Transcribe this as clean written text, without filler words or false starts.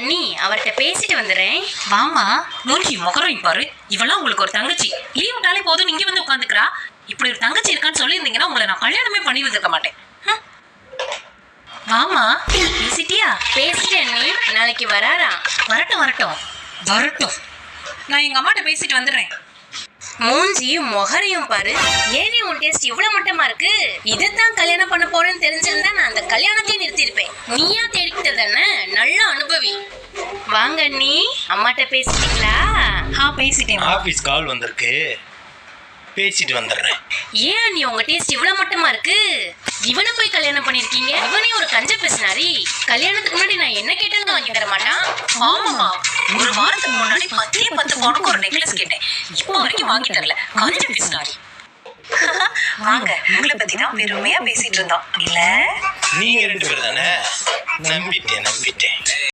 அண்ணி அவர்கிட்ட பேசிட்டு வந்துடுறேன். வாமா, மூஞ்சி முகரையும் பாரு. இவெல்லாம் உங்களுக்கு ஒரு தங்கச்சி. லீவ் விட்டாலே போதும் இங்க வந்து உட்காந்துக்கிறா. இப்படி ஒரு தங்கச்சி இருக்கான்னு சொல்லியிருந்தீங்கன்னா உங்களை நான் கல்யாணமே பண்ணி வந்திருக்க மாட்டேன். வாமா, பேசிட்டியா? பேசிட்டேன் அண்ணி. நாளைக்கு வராராம். வரட்டும் வரட்டும் வரட்டும். நான் எங்க அம்மாட்ட பேசிட்டு வந்துடுறேன். மூஞ்சியும் முகரையும் பாரு. ஏனே உன் டேஸ்ட் இவ்வளவு மட்டமா இருக்கு? இதைத்தான் கல்யாணம் பண்ண போறேன்னு தெரிஞ்சிருந்தா நான் அந்த கல்யாணத்தையும் நிறுத்திருப்பேன். நீயா தேடிக்கிட்ட தானே? நல்ல அனுபவி. வாங்க அண்ணி, அம்மாட்ட பேசிட்டீங்களா? பேசிட்டேன். ஆபீஸ் கால் வந்திருக்கு, பேசிட்டு வந்துடுறேன். ஏன் அண்ணி உங்க டேஸ்ட் இவ்வளவு மட்டமா இருக்கு? இவனை போய் கல்யாணம் பண்ணிருக்கீங்க. இவனே ஒரு கஞ்ச பேசினாரி. கல்யாணத்துக்கு முன்னாடி நான் என்ன கேட்டாலும் வாங்கி தர மாட்டான். ஆமாமா, ஒரு வாரத்துக்கு முன்னாடி 10 பவுனுக்கு ஒரு நெக்லஸ் கேட்டேன். இப்போ வரைக்கும் வாங்கி தரல. கஞ்ச பேசினாரி. வாங்க, உங்களை பத்தி தான் பெருமையா பேசிட்டு இருந்தோம் இல்ல? நீங்க 2 பேர் தானே? நம்பிட்டேன்.